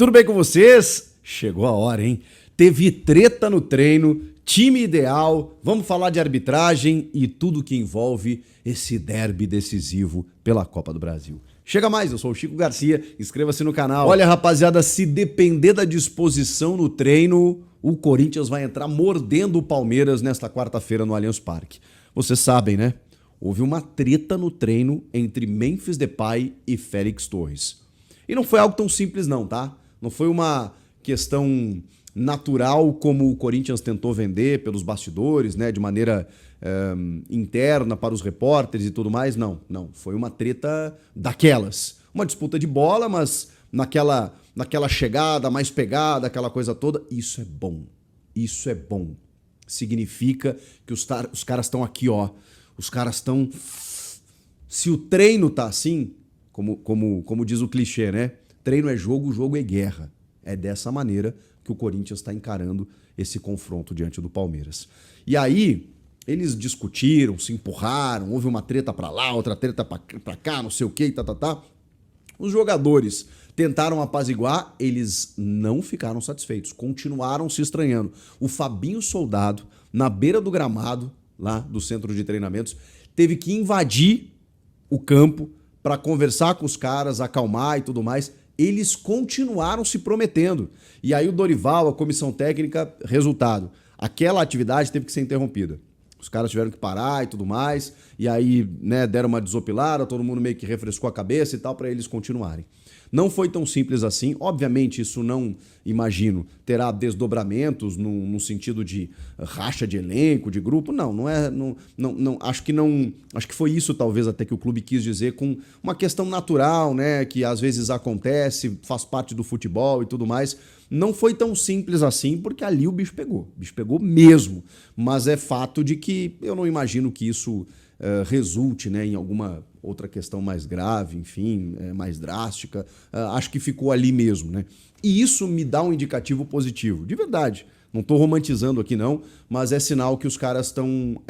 Tudo bem com vocês? Chegou a hora, hein? Teve treta no treino, time ideal, vamos falar de arbitragem e tudo que envolve esse derby decisivo pela Copa do Brasil. Chega mais, eu sou o Chico Garcia, inscreva-se no canal. Olha, rapaziada, se depender da disposição no treino, o Corinthians vai entrar mordendo o Palmeiras nesta quarta-feira no Allianz Parque. Vocês sabem, né? Houve uma treta no treino entre Memphis Depay e Félix Torres. E não foi algo tão simples não, tá? Não foi uma questão natural como o Corinthians tentou vender pelos bastidores, né? De maneira interna para os repórteres e tudo mais. Não. Foi uma treta daquelas. Uma disputa de bola, mas naquela chegada, mais pegada, aquela coisa toda. Isso é bom. Isso é bom. Significa que os caras estão aqui, ó. Os caras estão... Se o treino tá assim, como diz o clichê, né? Treino é jogo, jogo é guerra. É dessa maneira que o Corinthians está encarando esse confronto diante do Palmeiras. E aí, eles discutiram, se empurraram, houve uma treta pra lá, outra treta pra cá, não sei o que, e tá. Os jogadores tentaram apaziguar, eles não ficaram satisfeitos, continuaram se estranhando. O Fabinho Soldado, na beira do gramado, lá do centro de treinamentos, teve que invadir o campo para conversar com os caras, acalmar e tudo mais. Eles continuaram se prometendo. E aí o Dorival, a comissão técnica, resultado, aquela atividade teve que ser interrompida. Os caras tiveram que parar e tudo mais, e aí, né, deram uma desopilada, todo mundo meio que refrescou a cabeça e tal, para eles continuarem. Não foi tão simples assim. Obviamente, isso não, imagino, terá desdobramentos no sentido de racha de elenco, de grupo. Não é. Acho que foi isso, talvez, até que o clube quis dizer, com uma questão natural, né? Que às vezes acontece, faz parte do futebol e tudo mais. Não foi tão simples assim, porque ali o bicho pegou. O bicho pegou mesmo. Mas é fato de que eu não imagino que isso resulte, né, em alguma outra questão mais grave, enfim, mais drástica. Acho que ficou ali mesmo, né? E isso me dá um indicativo positivo, de verdade. Não estou romantizando aqui não, mas é sinal que os caras estão,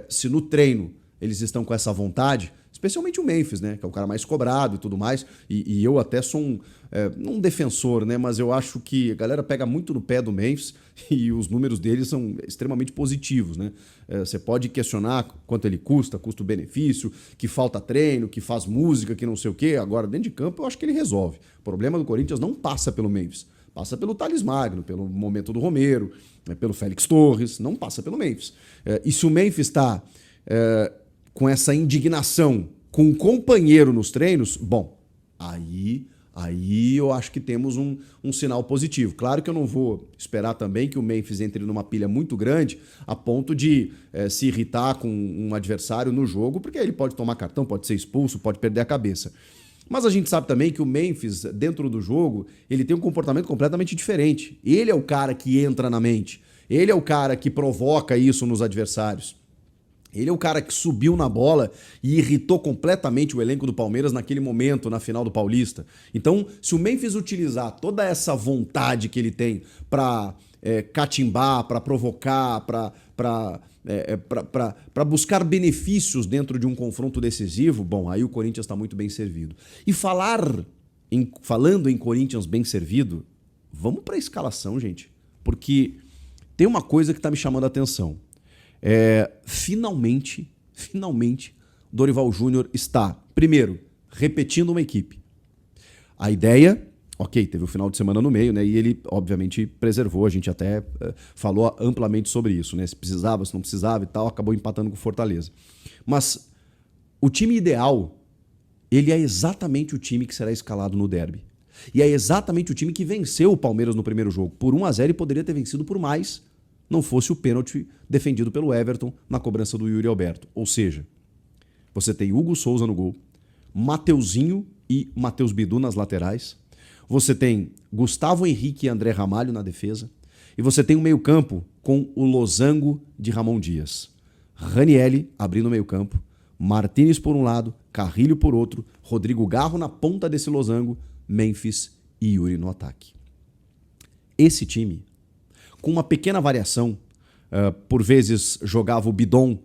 se no treino eles estão com essa vontade, especialmente o Memphis, né, que é o cara mais cobrado e tudo mais, e eu até sou um defensor, né, mas eu acho que a galera pega muito no pé do Memphis e os números dele são extremamente positivos, né? Você pode questionar quanto ele custa, custo-benefício, que falta treino, que faz música, que não sei o quê. Agora, dentro de campo, eu acho que ele resolve. O problema do Corinthians não passa pelo Memphis, passa pelo Thales Magno, pelo momento do Romero, pelo Félix Torres, não passa pelo Memphis. E se o Memphis está com essa indignação com o companheiro nos treinos, bom, aí eu acho que temos um sinal positivo. Claro que eu não vou esperar também que o Memphis entre numa pilha muito grande a ponto de se irritar com um adversário no jogo, porque ele pode tomar cartão, pode ser expulso, pode perder a cabeça. Mas a gente sabe também que o Memphis, dentro do jogo, ele tem um comportamento completamente diferente. Ele é o cara que entra na mente. Ele é o cara que provoca isso nos adversários. Ele é o cara que subiu na bola e irritou completamente o elenco do Palmeiras naquele momento, na final do Paulista. Então, se o Memphis utilizar toda essa vontade que ele tem para catimbar, para provocar, para buscar benefícios dentro de um confronto decisivo, bom, aí o Corinthians está muito bem servido. E falando em Corinthians bem servido, vamos para a escalação, gente. Porque tem uma coisa que está me chamando a atenção. Finalmente, Dorival Júnior está, primeiro, repetindo uma equipe. A ideia, ok, teve o final de semana no meio, né? E ele, obviamente, preservou, a gente até falou amplamente sobre isso, né? Se precisava, se não precisava e tal, acabou empatando com o Fortaleza. Mas o time ideal, ele é exatamente o time que será escalado no derby. E é exatamente o time que venceu o Palmeiras no primeiro jogo. Por 1-0 e poderia ter vencido por mais, não fosse o pênalti defendido pelo Everton na cobrança do Yuri Alberto. Ou seja, você tem Hugo Souza no gol, Mateuzinho e Matheus Bidu nas laterais, você tem Gustavo Henrique e André Ramalho na defesa, e você tem um meio-campo com o losango de Ramon Dias. Ranielli abrindo o meio-campo, Martínez por um lado, Carrilho por outro, Rodrigo Garro na ponta desse losango, Memphis e Yuri no ataque. Esse time, com uma pequena variação, por vezes jogava o Bidon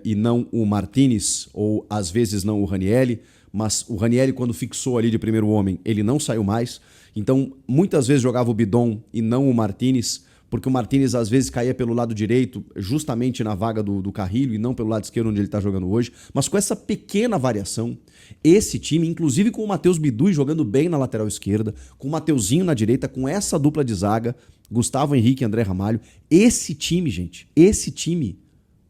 e não o Martínez, ou às vezes não o Ranielli, mas o Ranielli, quando fixou ali de primeiro homem, ele não saiu mais. Então, muitas vezes jogava o Bidon e não o Martínez, porque o Martínez às vezes caía pelo lado direito, justamente na vaga do Carrilho, e não pelo lado esquerdo onde ele está jogando hoje. Mas com essa pequena variação, esse time, inclusive com o Matheus Bidu jogando bem na lateral esquerda, com o Mateuzinho na direita, com essa dupla de zaga, Gustavo Henrique e André Ramalho, esse time, gente, esse time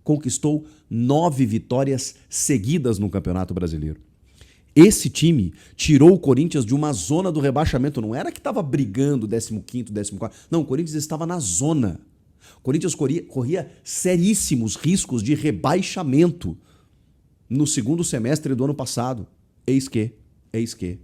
conquistou 9 vitórias seguidas no Campeonato Brasileiro. Esse time tirou o Corinthians de uma zona do rebaixamento. Não era que estava brigando 15º, 14º. Não, o Corinthians estava na zona. O Corinthians corria seríssimos riscos de rebaixamento no segundo semestre do ano passado. Eis que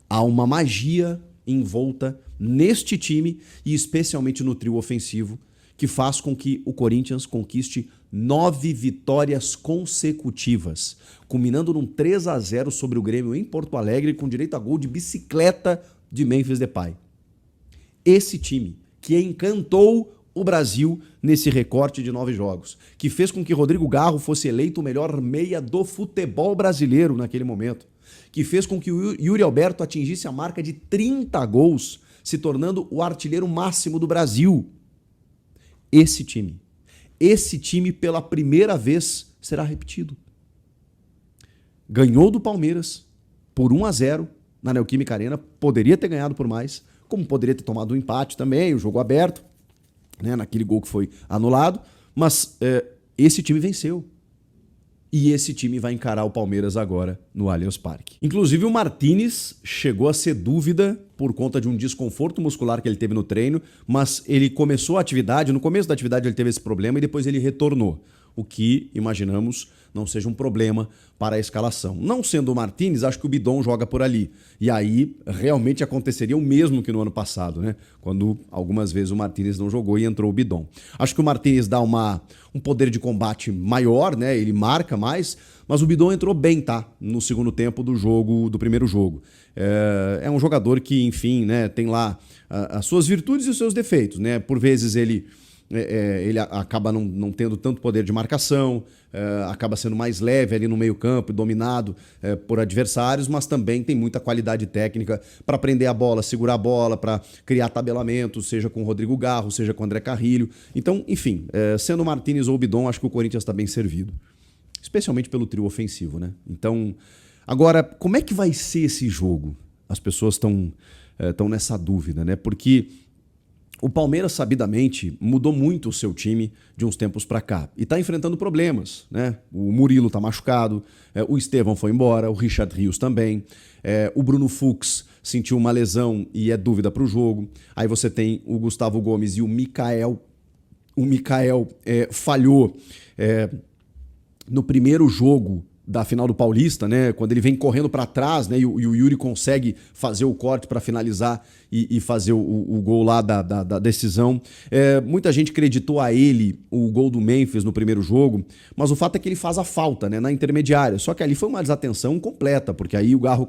há uma magia envolta neste time e especialmente no trio ofensivo que faz com que o Corinthians conquiste 9 vitórias consecutivas, culminando num 3-0 sobre o Grêmio em Porto Alegre, com direito a gol de bicicleta de Memphis Depay. Esse time que encantou o Brasil nesse recorte de 9 jogos, que fez com que Rodrigo Garro fosse eleito o melhor meia do futebol brasileiro naquele momento, que fez com que o Yuri Alberto atingisse a marca de 30 gols, se tornando o artilheiro máximo do Brasil. Esse time pela primeira vez será repetido. Ganhou do Palmeiras por 1-0 na Neoquímica Arena, poderia ter ganhado por mais, como poderia ter tomado um empate também, o jogo aberto, né, naquele gol que foi anulado, mas esse time venceu. E esse time vai encarar o Palmeiras agora no Allianz Parque. Inclusive o Martínez chegou a ser dúvida por conta de um desconforto muscular que ele teve no treino, mas ele começou a atividade, no começo da atividade ele teve esse problema e depois ele retornou, o que, imaginamos, não seja um problema para a escalação. Não sendo o Martínez, acho que o Bidon joga por ali. E aí realmente aconteceria o mesmo que no ano passado, né? Quando algumas vezes o Martínez não jogou e entrou o Bidon. Acho que o Martínez dá um poder de combate maior, né? Ele marca mais, mas o Bidon entrou bem, tá? No segundo tempo do primeiro jogo. É um jogador que, enfim, né, tem lá as suas virtudes e os seus defeitos, né? Por vezes ele acaba não tendo tanto poder de marcação, acaba sendo mais leve ali no meio campo, dominado por adversários, mas também tem muita qualidade técnica para prender a bola, segurar a bola, para criar tabelamento, seja com o Rodrigo Garro, seja com o André Carrilho. Então, enfim, sendo o Martínez ou o Bidon, acho que o Corinthians está bem servido, especialmente pelo trio ofensivo, né? Então, agora, como é que vai ser esse jogo? As pessoas estão nessa dúvida, né? Porque o Palmeiras, sabidamente, mudou muito o seu time de uns tempos para cá e está enfrentando problemas, né? O Murilo está machucado, o Estevão foi embora, o Richard Rios também, o Bruno Fux sentiu uma lesão e é dúvida para o jogo. Aí você tem o Gustavo Gomes e o Mikael. O Mikael falhou no primeiro jogo da final do Paulista, né? Quando ele vem correndo para trás, né? E o Yuri consegue fazer o corte para finalizar e fazer o gol lá da decisão. Muita gente acreditou a ele o gol do Memphis no primeiro jogo, mas o fato é que ele faz a falta, né, na intermediária. Só que ali foi uma desatenção completa, porque aí o Garro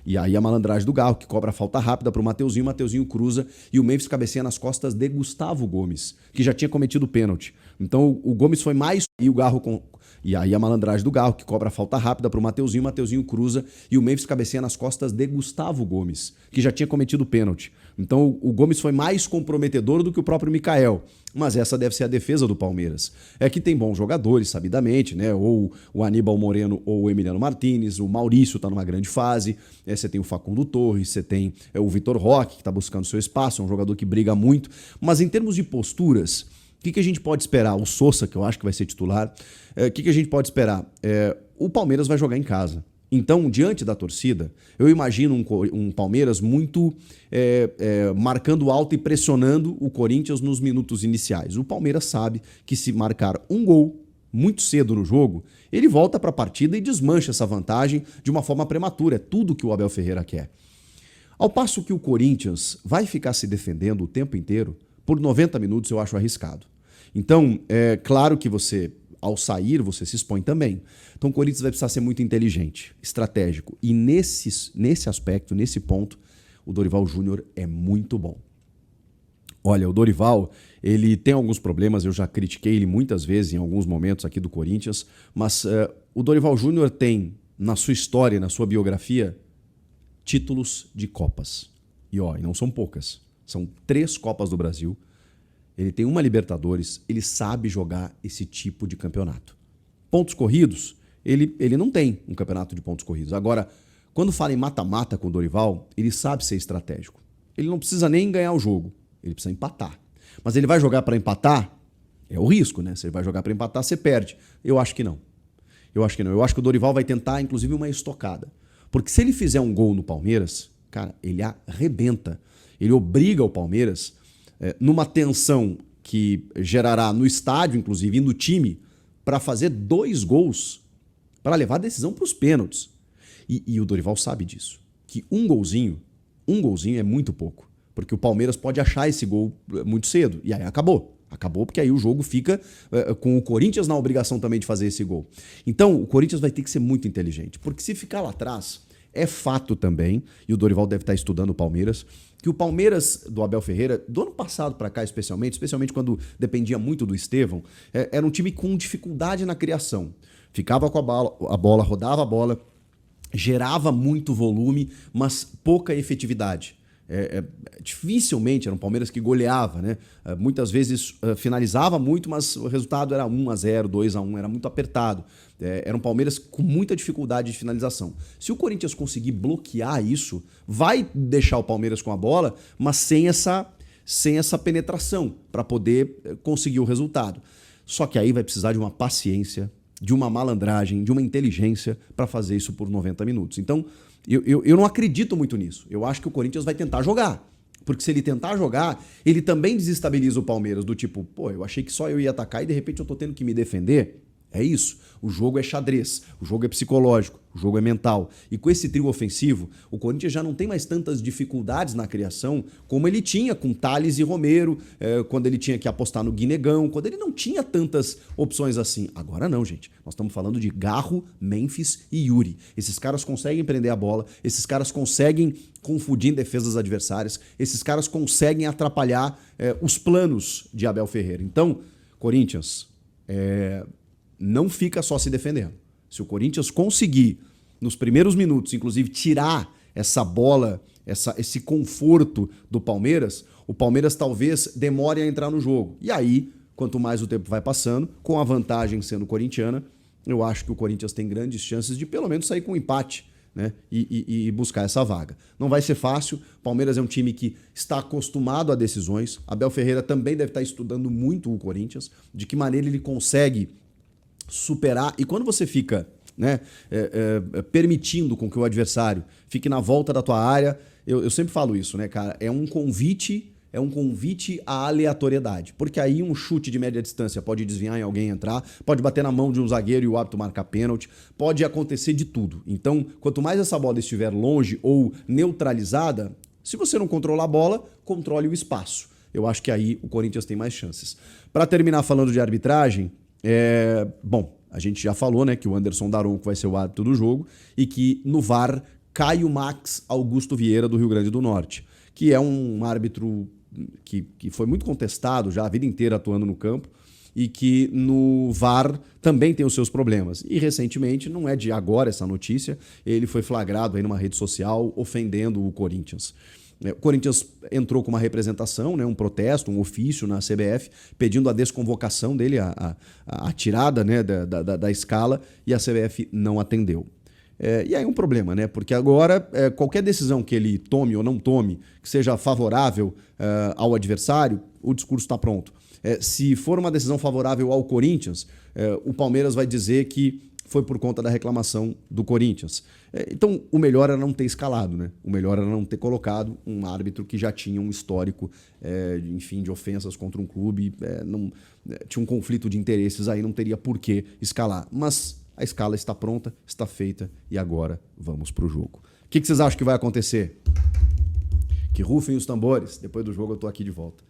e aí a malandragem do Garro, que cobra a falta rápida para o Mateuzinho cruza e o Memphis cabeceia nas costas de Gustavo Gomes, que já tinha cometido o pênalti. Então o Gomes foi mais e o Garro e aí a malandragem do Garro, que cobra a falta rápida para o Mateuzinho cruza e o Memphis cabeceia nas costas de Gustavo Gomes, que já tinha cometido o pênalti. Então o Gomes foi mais comprometedor do que o próprio Mikael. Mas essa deve ser a defesa do Palmeiras. É que tem bons jogadores, sabidamente, né? Ou o Aníbal Moreno ou o Emiliano Martínez, o Maurício está numa grande fase, você tem o Facundo Torres, você tem o Vitor Roque, que está buscando seu espaço, é um jogador que briga muito. Mas em termos de posturas, o que a gente pode esperar? O Sousa, que eu acho que vai ser titular, o que a gente pode esperar? O Palmeiras vai jogar em casa. Então, diante da torcida, eu imagino um Palmeiras muito marcando alto e pressionando o Corinthians nos minutos iniciais. O Palmeiras sabe que se marcar um gol muito cedo no jogo, ele volta para a partida e desmancha essa vantagem de uma forma prematura. É tudo que o Abel Ferreira quer. Ao passo que o Corinthians vai ficar se defendendo o tempo inteiro, por 90 minutos eu acho arriscado. Então, é claro que ao sair, você se expõe também. Então o Corinthians vai precisar ser muito inteligente, estratégico. E nesse aspecto, nesse ponto, o Dorival Júnior é muito bom. Olha, o Dorival, ele tem alguns problemas, eu já critiquei ele muitas vezes em alguns momentos aqui do Corinthians, mas o Dorival Júnior tem, na sua história, na sua biografia, títulos de Copas. E não são poucas. São 3 Copas do Brasil. Ele tem uma Libertadores. Ele sabe jogar esse tipo de campeonato. Pontos corridos, ele não tem um campeonato de pontos corridos. Agora, quando fala em mata-mata com o Dorival, ele sabe ser estratégico. Ele não precisa nem ganhar o jogo. Ele precisa empatar. Mas ele vai jogar para empatar? É o risco, né? Se ele vai jogar para empatar, você perde. Eu acho que não. Eu acho que o Dorival vai tentar, inclusive, uma estocada. Porque se ele fizer um gol no Palmeiras, cara, ele arrebenta. Ele obriga o Palmeiras, numa tensão que gerará no estádio, inclusive, e no time, para fazer 2 gols, para levar a decisão para os pênaltis. E o Dorival sabe disso. Que um golzinho é muito pouco. Porque o Palmeiras pode achar esse gol muito cedo. E aí acabou. Acabou porque aí o jogo fica com o Corinthians na obrigação também de fazer esse gol. Então, o Corinthians vai ter que ser muito inteligente. Porque se ficar lá atrás, é fato também, e o Dorival deve estar estudando o Palmeiras, que o Palmeiras do Abel Ferreira, do ano passado para cá especialmente quando dependia muito do Estevão, era um time com dificuldade na criação. Ficava com a bola, rodava a bola, gerava muito volume, mas pouca efetividade. Dificilmente era um Palmeiras que goleava, né? Muitas vezes finalizava muito, mas o resultado era 1-0, 2-1, era muito apertado. Era um Palmeiras com muita dificuldade de finalização. Se o Corinthians conseguir bloquear isso, vai deixar o Palmeiras com a bola, mas sem essa penetração para poder conseguir o resultado. Só que aí vai precisar de uma paciência, de uma malandragem, de uma inteligência para fazer isso por 90 minutos. Então, eu não acredito muito nisso. Eu acho que o Corinthians vai tentar jogar. Porque se ele tentar jogar, ele também desestabiliza o Palmeiras, do tipo, eu achei que só eu ia atacar e de repente eu tô tendo que me defender. É isso. O jogo é xadrez, o jogo é psicológico, o jogo é mental. E com esse trio ofensivo, o Corinthians já não tem mais tantas dificuldades na criação como ele tinha com Thales e Romero, quando ele tinha que apostar no Guinegão, quando ele não tinha tantas opções assim. Agora não, gente. Nós estamos falando de Garro, Memphis e Yuri. Esses caras conseguem prender a bola, esses caras conseguem confundir defesas adversárias, esses caras conseguem atrapalhar os planos de Abel Ferreira. Então, Corinthians, não fica só se defendendo. Se o Corinthians conseguir, nos primeiros minutos, inclusive, tirar essa bola, esse conforto do Palmeiras, o Palmeiras talvez demore a entrar no jogo. E aí, quanto mais o tempo vai passando, com a vantagem sendo corintiana, eu acho que o Corinthians tem grandes chances de pelo menos sair com um empate, né? E buscar essa vaga. Não vai ser fácil. O Palmeiras é um time que está acostumado a decisões. Abel Ferreira também deve estar estudando muito o Corinthians, de que maneira ele consegue superar. E quando você fica, né, permitindo com que o adversário fique na volta da tua área, eu sempre falo isso, né, cara? É um convite à aleatoriedade. Porque aí um chute de média distância pode desviar em alguém entrar, pode bater na mão de um zagueiro e o árbitro marcar pênalti, pode acontecer de tudo. Então, quanto mais essa bola estiver longe ou neutralizada, se você não controlar a bola, controle o espaço. Eu acho que aí o Corinthians tem mais chances. Para terminar falando de arbitragem, bom, a gente já falou, né, que o Anderson Daronco vai ser o árbitro do jogo e que no VAR cai o Max Augusto Vieira do Rio Grande do Norte, que é um árbitro que foi muito contestado já a vida inteira atuando no campo e que no VAR também tem os seus problemas. E recentemente, não é de agora essa notícia, ele foi flagrado aí numa rede social ofendendo o Corinthians. O Corinthians entrou com uma representação, né, um protesto, um ofício na CBF, pedindo a desconvocação dele, a tirada, né, da escala, e a CBF não atendeu. E aí é um problema, né? Porque agora qualquer decisão que ele tome ou não tome, que seja favorável ao adversário, o discurso está pronto. Se for uma decisão favorável ao Corinthians, o Palmeiras vai dizer que foi por conta da reclamação do Corinthians. Então, o melhor era não ter escalado, né? O melhor era não ter colocado um árbitro que já tinha um histórico, enfim, de ofensas contra um clube, tinha um conflito de interesses aí, não teria por que escalar. Mas a escala está pronta, está feita e agora vamos para o jogo. O que vocês acham que vai acontecer? Que rufem os tambores. Depois do jogo eu estou aqui de volta.